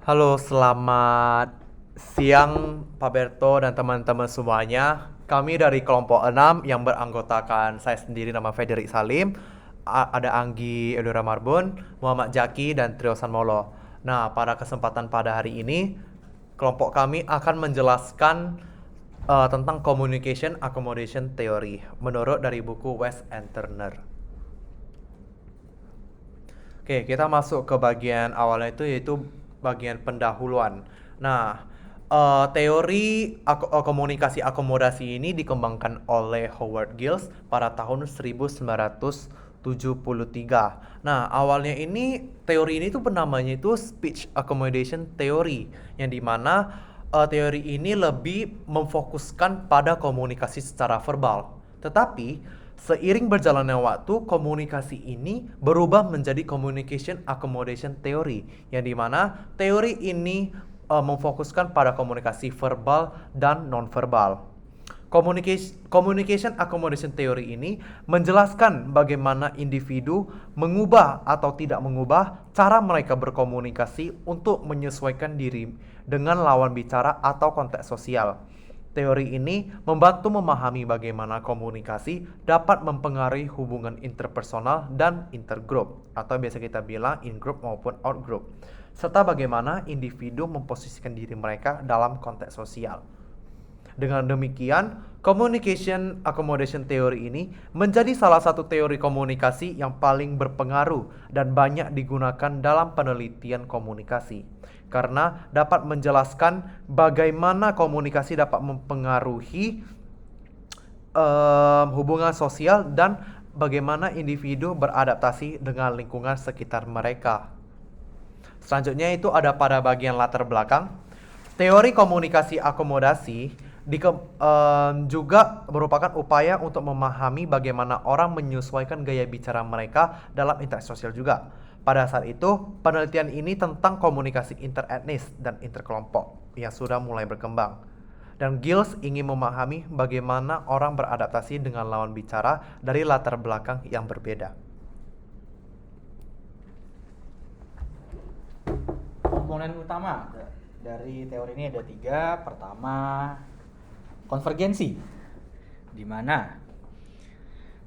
Halo, selamat siang Pak Berto dan teman-teman semuanya. Kami dari kelompok 6 yang beranggotakan saya sendiri nama Federik Salim, ada Anggi Eudora Marbun, Muhammad Jaki, dan Trio Sanmolo. Nah, pada kesempatan pada hari ini, kelompok kami akan menjelaskan tentang Communication Accommodation Theory menurut dari buku West and Turner. Oke, kita masuk ke bagian awalnya itu yaitu bagian pendahuluan. Nah, teori komunikasi akomodasi ini dikembangkan oleh Howard Giles pada tahun 1973. Nah, awalnya ini teori ini tuh namanya itu Speech Accommodation Theory, yang dimana teori ini lebih memfokuskan pada komunikasi secara verbal. Tetapi seiring berjalannya waktu, komunikasi ini berubah menjadi Communication Accommodation Theory, yang dimana teori ini memfokuskan pada komunikasi verbal dan nonverbal. Communication Accommodation Theory ini menjelaskan bagaimana individu mengubah atau tidak mengubah cara mereka berkomunikasi untuk menyesuaikan diri dengan lawan bicara atau konteks sosial. Teori ini membantu memahami bagaimana komunikasi dapat mempengaruhi hubungan interpersonal dan intergroup, atau biasa kita bilang in-group maupun out-group, serta bagaimana individu memposisikan diri mereka dalam konteks sosial. Dengan demikian, Communication Accommodation Theory ini menjadi salah satu teori komunikasi yang paling berpengaruh dan banyak digunakan dalam penelitian komunikasi, karena dapat menjelaskan bagaimana komunikasi dapat mempengaruhi hubungan sosial dan bagaimana individu beradaptasi dengan lingkungan sekitar mereka. Selanjutnya itu ada pada bagian latar belakang. Teori komunikasi akomodasi juga merupakan upaya untuk memahami bagaimana orang menyesuaikan gaya bicara mereka dalam interaksi sosial juga. Pada saat itu, penelitian ini tentang komunikasi interetnis dan interkelompok yang sudah mulai berkembang. Dan Giles ingin memahami bagaimana orang beradaptasi dengan lawan bicara dari latar belakang yang berbeda. Komponen utama dari teori ini ada tiga. Pertama, konvergensi, di mana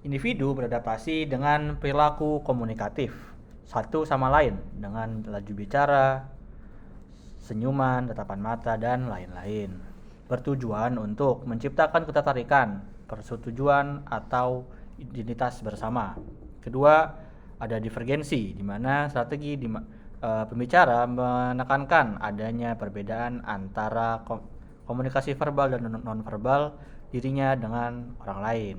individu beradaptasi dengan perilaku komunikatif satu sama lain dengan laju bicara, senyuman, tatapan mata, dan lain-lain, bertujuan untuk menciptakan ketertarikan, persetujuan, atau identitas bersama. Kedua, ada divergensi, di mana strategi pembicara menekankan adanya perbedaan antara komunikasi verbal dan nonverbal dirinya dengan orang lain,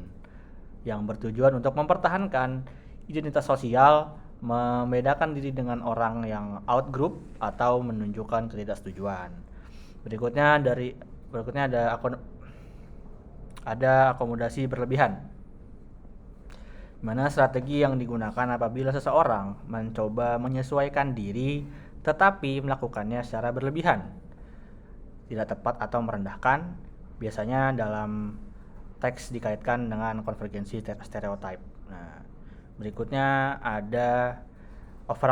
yang bertujuan untuk mempertahankan identitas sosial, membedakan diri dengan orang yang out group, atau menunjukkan ketidaksetujuan. Berikutnya ada akomodasi berlebihan, mana strategi yang digunakan apabila seseorang mencoba menyesuaikan diri tetapi melakukannya secara berlebihan, tidak tepat atau merendahkan, biasanya dalam teks dikaitkan dengan konvergensi stereotip. Nah, berikutnya ada over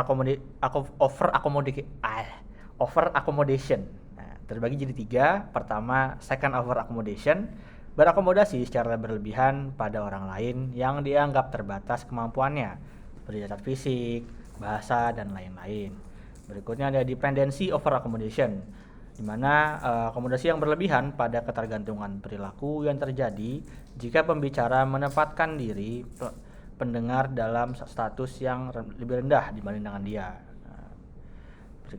accommodation. Nah, terbagi jadi tiga. Pertama, second over accommodation, berakomodasi secara berlebihan pada orang lain yang dianggap terbatas kemampuannya, seperti cacat fisik, bahasa, dan lain-lain. Berikutnya ada dependency over accommodation, di mana akomodasi yang berlebihan pada ketergantungan perilaku yang terjadi jika pembicara menempatkan diri pendengar dalam status yang lebih rendah dibanding dengan dia.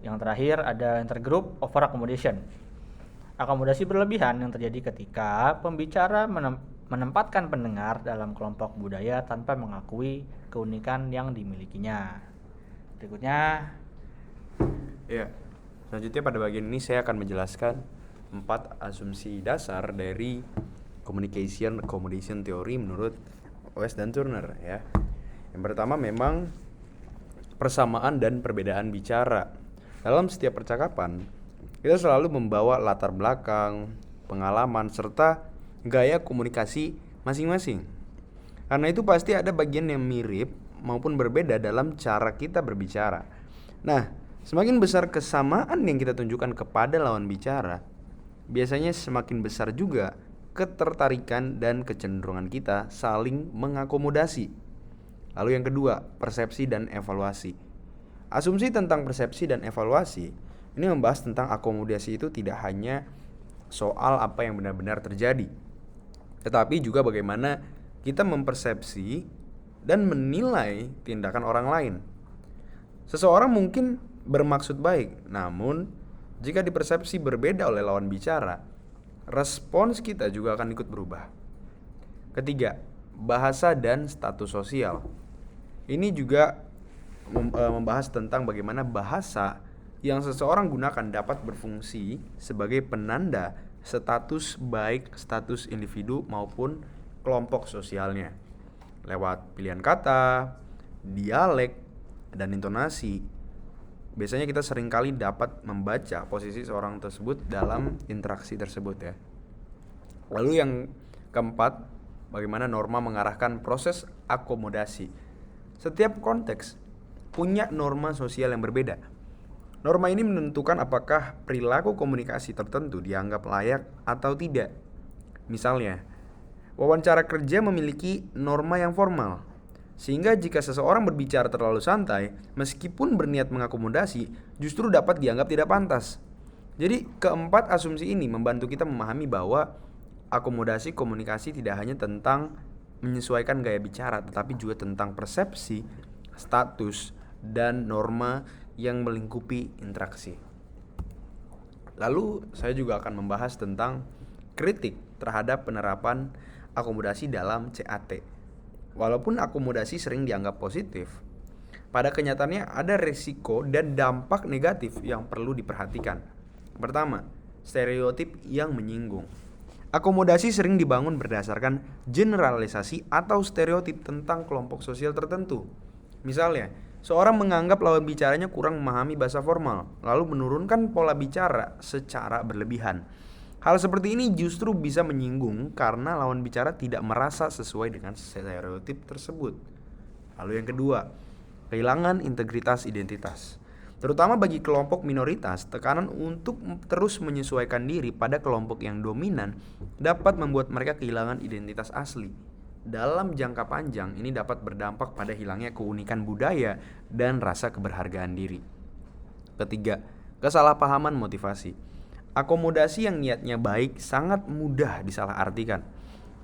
Yang terakhir ada intergroup over accommodation, akomodasi berlebihan yang terjadi ketika pembicara menempatkan pendengar dalam kelompok budaya tanpa mengakui keunikan yang dimilikinya. Berikutnya, Ya, selanjutnya pada bagian ini saya akan menjelaskan 4 asumsi dasar dari Communication Accommodation Theory menurut West dan Turner ya. Yang pertama memang persamaan dan perbedaan bicara. Dalam setiap percakapan, kita selalu membawa latar belakang, pengalaman, serta gaya komunikasi masing-masing. Karena itu pasti ada bagian yang mirip maupun berbeda dalam cara kita berbicara. Nah, Semakin besar kesamaan yang kita tunjukkan kepada lawan bicara, biasanya semakin besar juga ketertarikan dan kecenderungan kita saling mengakomodasi. Lalu yang kedua, persepsi dan evaluasi. Asumsi tentang persepsi dan evaluasi ini membahas tentang akomodasi itu tidak hanya soal apa yang benar-benar terjadi, tetapi juga bagaimana kita mempersepsi dan menilai tindakan orang lain. Seseorang mungkin bermaksud baik, namun jika dipersepsi berbeda oleh lawan bicara, respons kita juga akan ikut berubah. Ketiga, bahasa dan status sosial. Ini juga membahas tentang bagaimana bahasa yang seseorang gunakan dapat berfungsi sebagai penanda status, baik status individu maupun kelompok sosialnya. Lewat pilihan kata, dialek, dan intonasi, biasanya kita seringkali dapat membaca posisi seorang tersebut dalam interaksi tersebut ya. Lalu yang keempat, bagaimana norma mengarahkan proses akomodasi. Setiap konteks punya norma sosial yang berbeda. Norma ini menentukan apakah perilaku komunikasi tertentu dianggap layak atau tidak. Misalnya, wawancara kerja memiliki norma yang formal, sehingga jika seseorang berbicara terlalu santai, meskipun berniat mengakomodasi, justru dapat dianggap tidak pantas. Jadi keempat asumsi ini membantu kita memahami bahwa akomodasi komunikasi tidak hanya tentang menyesuaikan gaya bicara, tetapi juga tentang persepsi, status, dan norma yang melingkupi interaksi. Lalu saya juga akan membahas tentang kritik terhadap penerapan akomodasi dalam CAT. Walaupun akomodasi sering dianggap positif, pada kenyataannya ada risiko dan dampak negatif yang perlu diperhatikan. Pertama, stereotip yang menyinggung. Akomodasi sering dibangun berdasarkan generalisasi atau stereotip tentang kelompok sosial tertentu. Misalnya, seorang menganggap lawan bicaranya kurang memahami bahasa formal, lalu menurunkan pola bicara secara berlebihan. Hal seperti ini justru bisa menyinggung karena lawan bicara tidak merasa sesuai dengan stereotip tersebut. Lalu yang kedua, kehilangan integritas identitas. Terutama bagi kelompok minoritas, tekanan untuk terus menyesuaikan diri pada kelompok yang dominan dapat membuat mereka kehilangan identitas asli. Dalam jangka panjang, ini dapat berdampak pada hilangnya keunikan budaya dan rasa keberhargaan diri. Ketiga, kesalahpahaman motivasi. Akomodasi yang niatnya baik sangat mudah disalahartikan.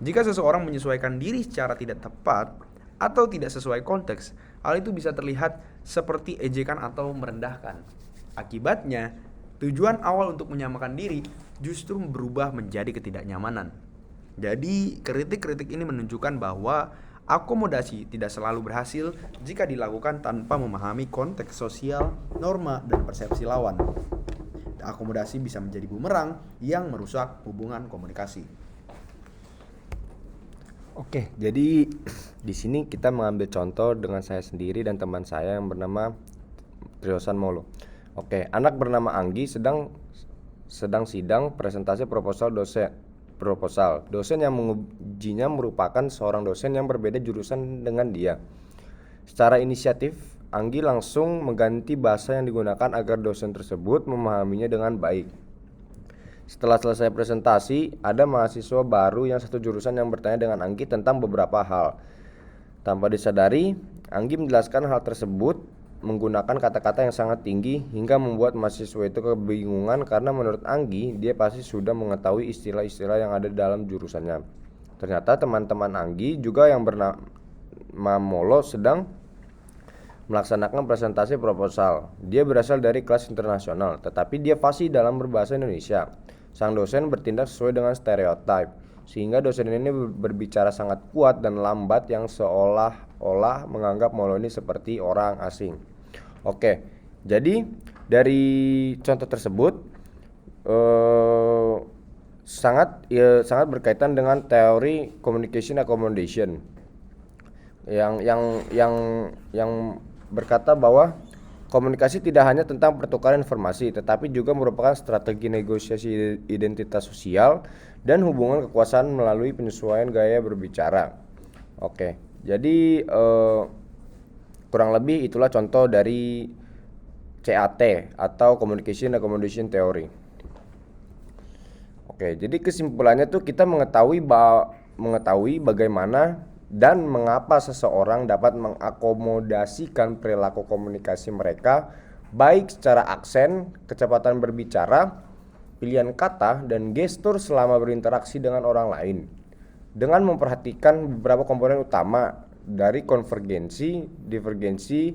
Jika seseorang menyesuaikan diri secara tidak tepat atau tidak sesuai konteks, hal itu bisa terlihat seperti ejekan atau merendahkan. Akibatnya, tujuan awal untuk menyamakan diri justru berubah menjadi ketidaknyamanan. Jadi, kritik-kritik ini menunjukkan bahwa akomodasi tidak selalu berhasil jika dilakukan tanpa memahami konteks sosial, norma, dan persepsi lawan. Akomodasi bisa menjadi bumerang yang merusak hubungan komunikasi. Oke, jadi di sini kita mengambil contoh dengan saya sendiri dan teman saya yang bernama Triosan Molo. Oke, anak bernama Anggi sedang sidang presentasi proposal. Dosen yang mengujinya merupakan seorang dosen yang berbeda jurusan dengan dia. Secara inisiatif, Anggi langsung mengganti bahasa yang digunakan agar dosen tersebut memahaminya dengan baik. Setelah selesai presentasi, ada mahasiswa baru yang satu jurusan yang bertanya dengan Anggi tentang beberapa hal. Tanpa disadari, Anggi menjelaskan hal tersebut menggunakan kata-kata yang sangat tinggi hingga membuat mahasiswa itu kebingungan karena menurut Anggi, dia pasti sudah mengetahui istilah-istilah yang ada dalam jurusannya. Ternyata teman-teman Anggi juga yang bernama Molo sedang melaksanakan presentasi proposal. Dia berasal dari kelas internasional, tetapi dia fasih dalam berbahasa Indonesia. Sang dosen bertindak sesuai dengan stereotip, sehingga dosen ini berbicara sangat kuat dan lambat yang seolah-olah menganggap Molo ini seperti orang asing. Oke, jadi dari contoh tersebut sangat berkaitan dengan teori communication accommodation yang berkata bahwa komunikasi tidak hanya tentang pertukaran informasi, tetapi juga merupakan strategi negosiasi identitas sosial dan hubungan kekuasaan melalui penyesuaian gaya berbicara. Oke, jadi kurang lebih itulah contoh dari CAT atau Communication Accommodation Theory. Oke, jadi kesimpulannya tuh kita mengetahui bagaimana dan mengapa seseorang dapat mengakomodasikan perilaku komunikasi mereka baik secara aksen, kecepatan berbicara, pilihan kata, dan gestur selama berinteraksi dengan orang lain dengan memperhatikan beberapa komponen utama dari konvergensi, divergensi,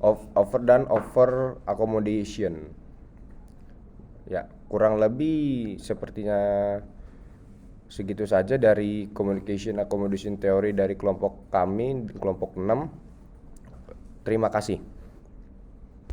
over dan over accommodation. Ya, kurang lebih sepertinya segitu saja dari Communication Accommodation Theory dari kelompok kami, kelompok 6. Terima kasih.